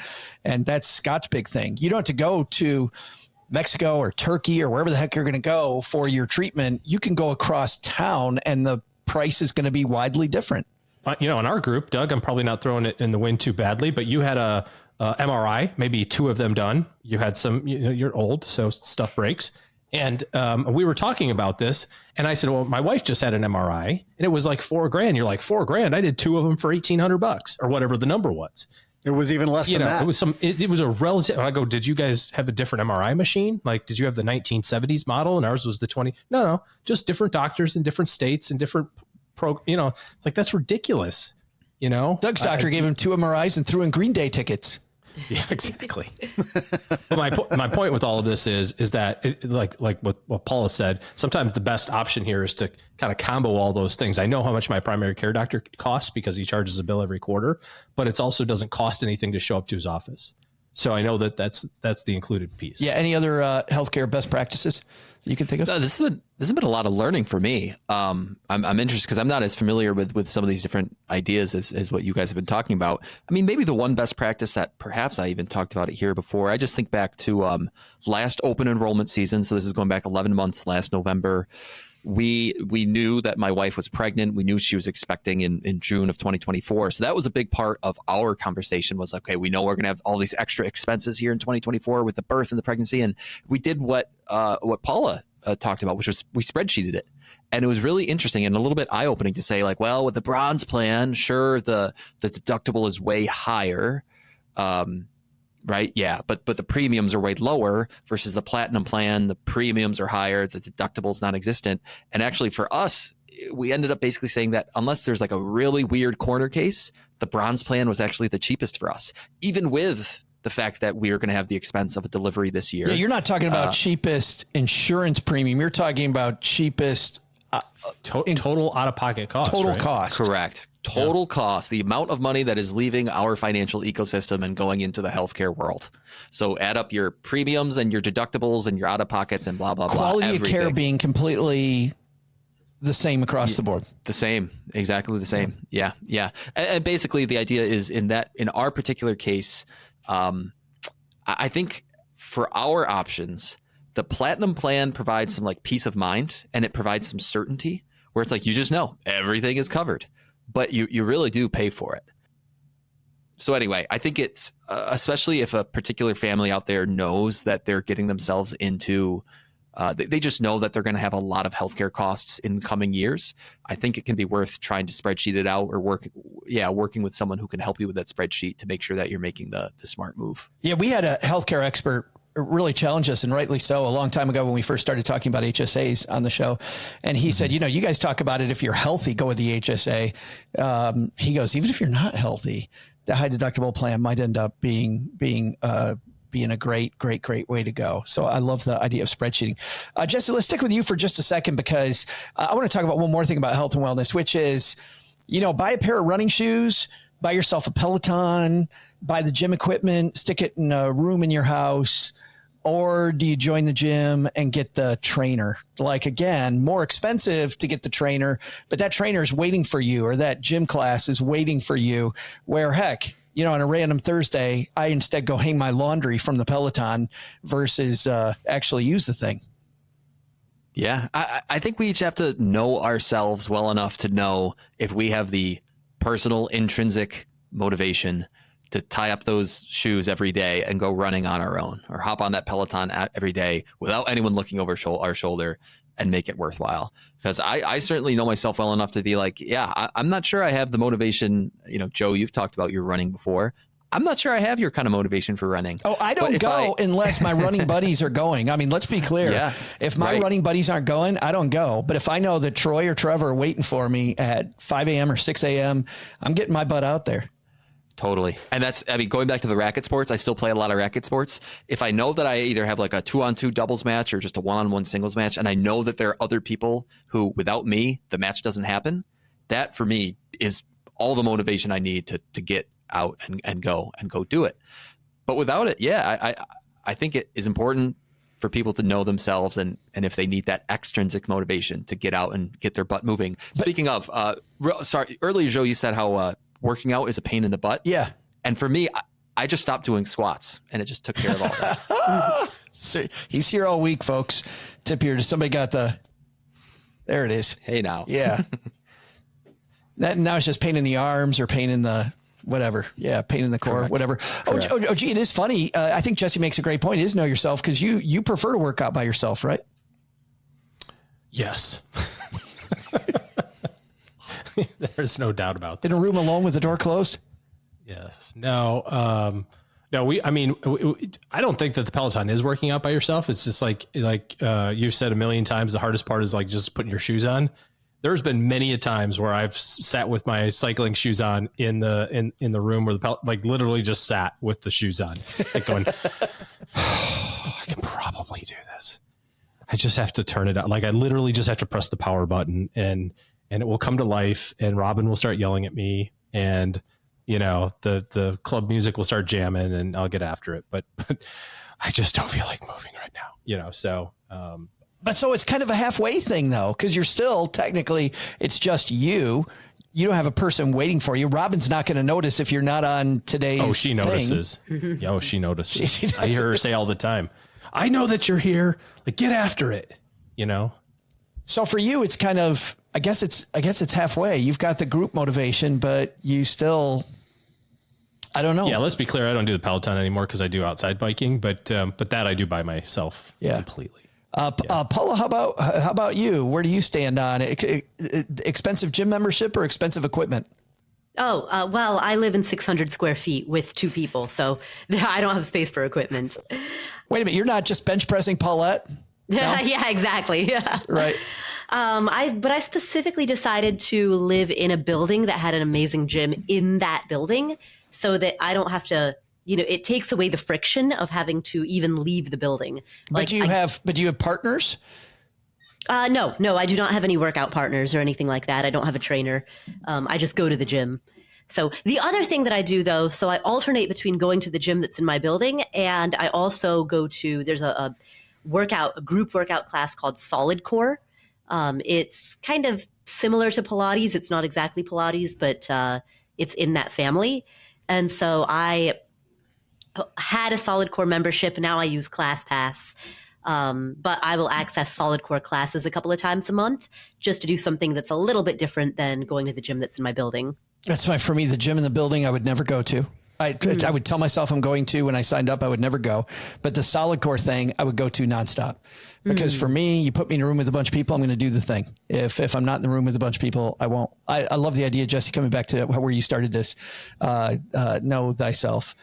And that's Scott's big thing. You don't have to go to Mexico or Turkey or wherever the heck you're going to go for your treatment. You can go across town, and the price is going to be widely different.
In our group, Doug, I'm probably not throwing it in the wind too badly, but you had a MRI, maybe 2 of them done. You had some, you're old, so stuff breaks. And we were talking about this, and I said, well, my wife just had an MRI and it was like $4,000. You're like, $4,000. I did 2 of them for $1,800 or whatever the number was.
It was even less than that.
It was a relative. And I go, did you guys have a different MRI machine? Like, did you have the 1970s model and ours was the 20? No, just different doctors in different states and different it's like, that's ridiculous.
Doug's doctor gave him 2 MRIs and threw in Green Day tickets.
Yeah, exactly. But my point with all of this is that like what Paula said, sometimes the best option here is to kind of combo all those things. I know how much my primary care doctor costs because he charges a bill every quarter, but it also doesn't cost anything to show up to his office. So I know that's the included piece.
Yeah. Any other healthcare best practices that you can think of?
No, this has been a lot of learning for me. I'm interested because I'm not as familiar with some of these different ideas as what you guys have been talking about. I mean, maybe the one best practice that perhaps I even talked about it here before. I just think back to last open enrollment season. So this is going back 11 months, last November. we knew that my wife was pregnant. We knew she was expecting in June of 2024. So that was a big part of our conversation was, okay, we know we're going to have all these extra expenses here in 2024 with the birth and the pregnancy. And we did what Paula talked about, which was we spreadsheeted it. And it was really interesting and a little bit eye-opening to say, like, well, with the bronze plan, sure, the deductible is way higher. Right. Yeah. But the premiums are way lower versus the platinum plan. The premiums are higher. The deductible is non-existent. And actually for us, we ended up basically saying that unless there's like a really weird corner case, the bronze plan was actually the cheapest for us, even with the fact that we are going to have the expense of a delivery this year.
Yeah, you're not talking about cheapest insurance premium. You're talking about cheapest
total out-of-pocket cost.
Total
right?
cost.
Correct. Total cost, the amount of money that is leaving our financial ecosystem and going into the healthcare world. So add up your premiums and your deductibles and your out-of-pockets and blah, blah, blah.
Quality of care being completely the same across the board.
The same. Exactly the same. Yeah. Yeah. And basically the idea is in our particular case, I think for our options, the platinum plan provides some like peace of mind and it provides some certainty where it's like, you just know everything is covered. But you really do pay for it. So anyway, I think it's especially if a particular family out there knows that they're getting themselves into, they just know that they're going to have a lot of healthcare costs in coming years. I think it can be worth trying to spreadsheet it out or working with someone who can help you with that spreadsheet to make sure that you're making the smart move.
Yeah, we had a healthcare expert really challenge us, and rightly so, a long time ago when we first started talking about HSAs on the show. And he said, you guys talk about it. If you're healthy, go with the HSA. He goes, even if you're not healthy, the high deductible plan might end up being a great way to go. So I love the idea of spreadsheeting. Jesse, let's stick with you for just a second, because I want to talk about one more thing about health and wellness, which is, buy a pair of running shoes, buy yourself a Peloton, buy the gym equipment, stick it in a room in your house, or do you join the gym and get the trainer? Like, again, more expensive to get the trainer, but that trainer is waiting for you, or that gym class is waiting for you, where heck, on a random Thursday, I instead go hang my laundry from the Peloton versus actually use the thing.
Yeah, I think we each have to know ourselves well enough to know if we have the personal intrinsic motivation to tie up those shoes every day and go running on our own, or hop on that Peloton every day without anyone looking over our shoulder and make it worthwhile. Because I certainly know myself well enough to be like, yeah, I'm not sure I have the motivation. Joe, you've talked about your running before. I'm not sure I have your kind of motivation for running.
Oh, I don't go unless my running buddies are going. I mean, let's be clear. Yeah, if my running buddies aren't going, I don't go. But if I know that Troy or Trevor are waiting for me at 5 a.m. or 6 a.m., I'm getting my butt out there.
Totally. And going back to the racket sports, I still play a lot of racket sports. If I know that I either have like a 2-on-2 doubles match or just a 1-on-1 singles match, and I know that there are other people who, without me, the match doesn't happen, that for me is all the motivation I need to get out and go do it. But without it, I think it is important for people to know themselves and if they need that extrinsic motivation to get out and get their butt moving. Speaking of, earlier, Joe, you said how working out is a pain in the butt.
Yeah.
And for me, I just stopped doing squats and it just took care of all that.
So he's here all week, folks. Tip here. Somebody got there it is.
Hey now.
Yeah. Now it's just pain in the arms or pain in the whatever. Yeah. Pain in the core, correct, whatever. Correct. Oh, gee, it is funny. I think Jesse makes a great point. It is know yourself, because you prefer to work out by yourself, right?
Yes. There's no doubt about that.
In a room alone with the door closed?
Yes. No. I don't think that the Peloton is working out by yourself. It's just like you've said a million times, the hardest part is like just putting your shoes on. There's been many a times where I've sat with my cycling shoes on in the room where literally just sat with the shoes on, like going, I can probably do this. I just have to turn it out. Like I literally just have to press the power button and it will come to life, and Robin will start yelling at me, and the club music will start jamming, and I'll get after it. But I just don't feel like moving right now. So.
But so it's kind of a halfway thing, though, because you're still technically, it's just you. You don't have a person waiting for you. Robin's not going to notice if you're not on today's
Oh, she notices. Oh, she notices. She I hear her say all the time, I know that you're here. Like, get after it.
So for you, it's kind of, I guess it's halfway. You've got the group motivation, but you still, I don't know.
Yeah, let's be clear. I don't do the Peloton anymore because I do outside biking, but that I do by myself completely.
Paula, how about you? Where do you stand on it? Expensive gym membership or expensive equipment?
Oh, well, I live in 600 square feet with 2 people, so I don't have space for equipment.
Wait a minute. You're not just bench pressing Paulette? No?
Yeah, exactly. Yeah.
Right.
But I specifically decided to live in a building that had an amazing gym in that building so that I don't have to, it takes away the friction of having to even leave the building.
But do you have partners?
No, I do not have any workout partners or anything like that. I don't have a trainer. I just go to the gym. So the other thing that I do though, so I alternate between going to the gym that's in my building and I also go to, there's a group workout class called Solid Core. It's kind of similar to Pilates. It's not exactly Pilates, but it's in that family. And so I had a Solid Core membership. Now I use ClassPass. But I will access Solid Core classes a couple of times a month just to do something that's a little bit different than going to the gym that's in my building. That's
fine. For me, the gym in the building, I would never go to. I would tell myself I'm going to. When I signed up, I would never go. But the Solid Core thing, I would go to nonstop. Because for me, you put me in a room with a bunch of people, I'm going to do the thing. If I'm not in the room with a bunch of people, I won't. I love the idea, Jesse, coming back to where you started this, know thyself.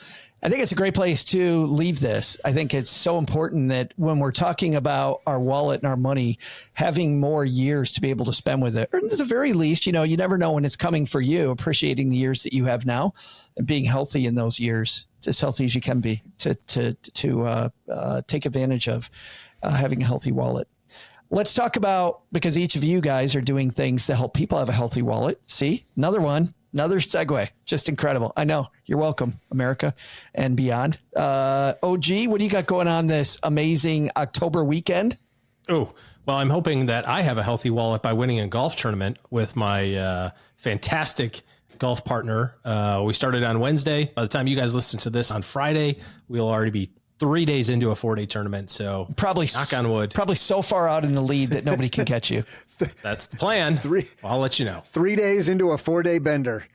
I think it's a great place to leave this. I think it's so important that when we're talking about our wallet and our money, having more years to be able to spend with it, or at the very least, you never know when it's coming for you, appreciating the years that you have now and being healthy in those years, as healthy as you can be to take advantage of having a healthy wallet. Let's talk about, because each of you guys are doing things to help people have a healthy wallet. See, another segue. Just incredible. I know. You're welcome, America and beyond. OG, what do you got going on this amazing October weekend?
Oh, well, I'm hoping that I have a healthy wallet by winning a golf tournament with my fantastic golf partner. We started on Wednesday. By the time you guys listen to this on Friday, we'll already be 3 days into a 4-day tournament. So
probably,
knock on wood,
probably so far out in the lead that nobody can catch you.
That's the plan. I'll let you know.
3 days into a 4-day bender.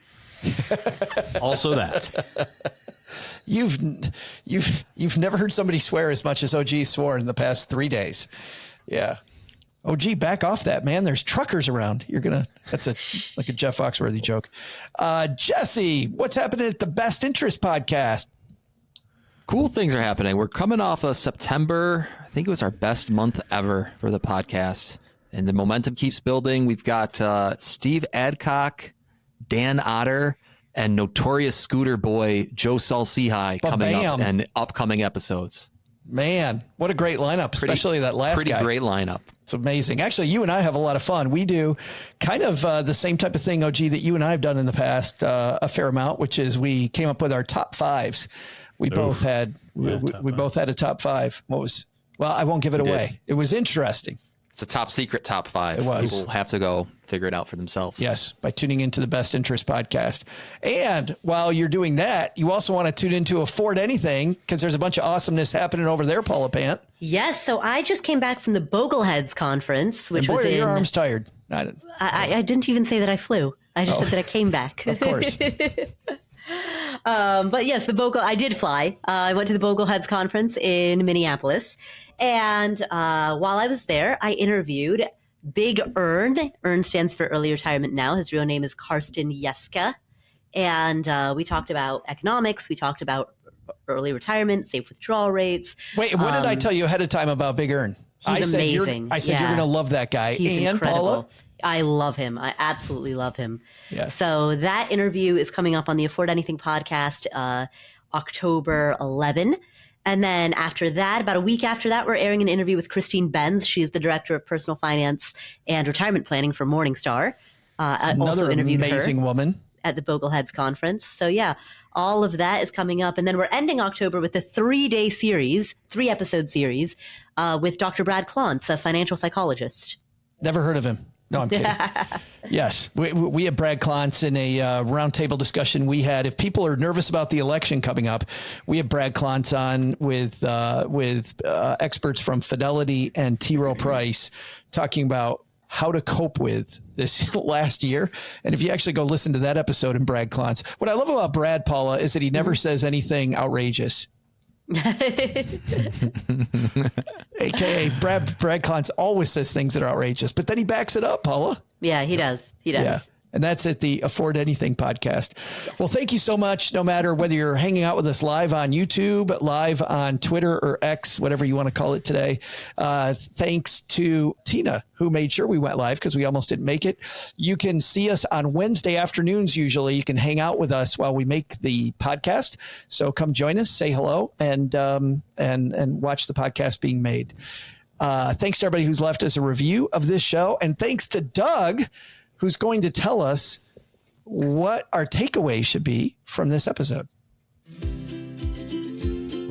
Also that.
You've never heard somebody swear as much as OG swore in the past 3 days. Yeah. OG, back off that, man. There's truckers around. That's like a Jeff Foxworthy joke. Jesse, what's happening at the Best Interest podcast?
Cool things are happening. We're coming off of September. I think it was our best month ever for the podcast. And the momentum keeps building. We've got Steve Adcock, Dan Otter, and notorious scooter boy Joe Saul-Sehy coming up in upcoming episodes.
Man, what a great lineup, especially that last guy.
Pretty great lineup.
It's amazing. Actually, you and I have a lot of fun. We do kind of the same type of thing, OG, that you and I have done in the past a fair amount, which is we came up with our top fives. We both had a top five. Well, I won't give it away. It was interesting.
It's a top secret top five.
It was.
People have to go figure it out for themselves.
Yes, by tuning into the Best Interest podcast. And while you're doing that, you also want to tune into Afford Anything because there's a bunch of awesomeness happening over there, Paula Pant.
Yes, so I just came back from the Bogleheads conference, which was
your arm's tired.
I didn't even say that I flew. I just said that I came back.
Of course.
But yes, I did fly. I went to the Bogleheads conference in Minneapolis. And while I was there, I interviewed Big Earn. Earn stands for Early Retirement Now. His real name is Karsten Jeske. And we talked about economics. We talked about early retirement, safe withdrawal rates.
Wait, what did I tell you ahead of time about Big Earn?
He's amazing.
I said you're going to love that guy.
He's
and
incredible.
Paula?
I love him. I absolutely love him.
Yeah.
So that interview is coming up on the Afford Anything podcast, October 11. And then after that, about a week after that, we're airing an interview with Christine Benz. She's the director of personal finance and retirement planning for Morningstar.
Another amazing woman
at the Bogleheads conference. So yeah, all of that is coming up. And then we're ending October with a 3-day series, 3-episode series with Dr. Brad Klontz, a financial psychologist.
Never heard of him. No, I'm kidding. Yes. We had Brad Klontz in a roundtable discussion we had. If people are nervous about the election coming up, we have Brad Klontz on with experts from Fidelity and T. Rowe Price talking about how to cope with this last year. And if you actually go listen to that episode in Brad Klontz, what I love about Brad, Paula, is that he never says anything outrageous. AKA Brad Klontz always says things that are outrageous, but then he backs it up, Paula.
Yeah, he does. He does.
Yeah. And that's at the Afford Anything podcast. Well, thank you so much. No matter whether you're hanging out with us live on YouTube, live on Twitter or X, whatever you want to call it today. Thanks to Tina, who made sure we went live because we almost didn't make it. You can see us on Wednesday afternoons. Usually you can hang out with us while we make the podcast. So come join us, say hello, and watch the podcast being made. Thanks to everybody who's left us a review of this show. And thanks to Doug, who's going to tell us what our takeaway should be from this episode.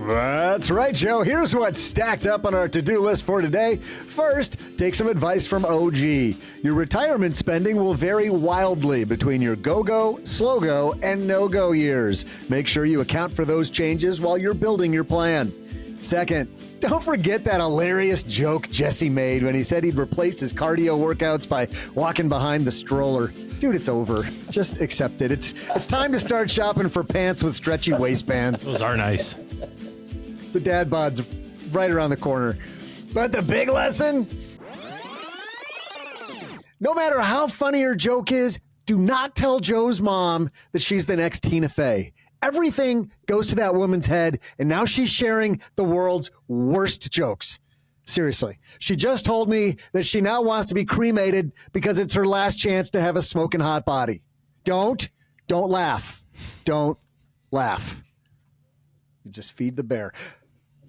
That's right, Joe. Here's what's stacked up on our to-do list for today. First, take some advice from OG. Your retirement spending will vary wildly between your go-go, slow-go, and no-go years. Make sure you account for those changes while you're building your plan. Second, don't forget that hilarious joke Jesse made when he said he'd replace his cardio workouts by walking behind the stroller. Dude, it's over. Just accept it. It's time to start shopping for pants with stretchy waistbands.
Those are nice.
The dad bod's right around the corner. But the big lesson? No matter how funny your joke is, do not tell Joe's mom that she's the next Tina Fey. Everything goes to that woman's head, and now she's sharing the world's worst jokes. Seriously. She just told me that she now wants to be cremated because it's her last chance to have a smoking hot body. Don't laugh. Don't laugh. You just feed the bear.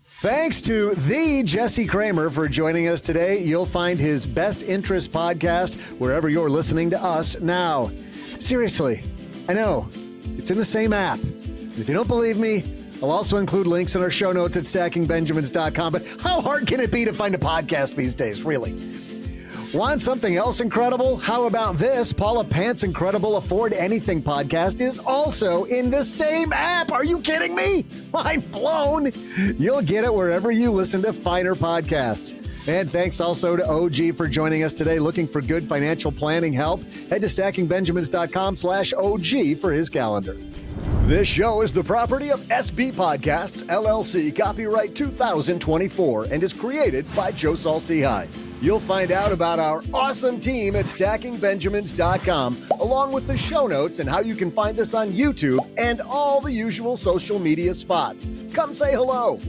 Thanks to the Jesse Kramer for joining us today. You'll find his Best Interest podcast wherever you're listening to us now. Seriously, I know. It's in the same app. If you don't believe me, I'll also include links in our show notes at stackingbenjamins.com. But how hard can it be to find a podcast these days, really? Want something else incredible? How about this? Paula Pant's incredible Afford Anything podcast is also in the same app. Are you kidding me? Mind blown. You'll get it wherever you listen to finer podcasts. And thanks also to OG for joining us today. Looking for good financial planning help? Head to stackingbenjamins.com/OG for his calendar. This show is the property of SB Podcasts, LLC, copyright 2024, and is created by Joe Saul-Sehy. You'll find out about our awesome team at stackingbenjamins.com, along with the show notes and how you can find us on YouTube and all the usual social media spots. Come say hello.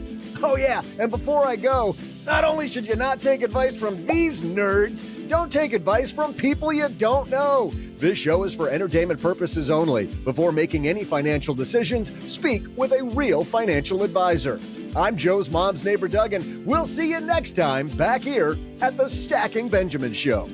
Oh yeah, and before I go, not only should you not take advice from these nerds, don't take advice from people you don't know. This show is for entertainment purposes only. Before making any financial decisions, speak with a real financial advisor. I'm Joe's mom's neighbor, Doug, and we'll see you next time back here at the Stacking Benjamin Show.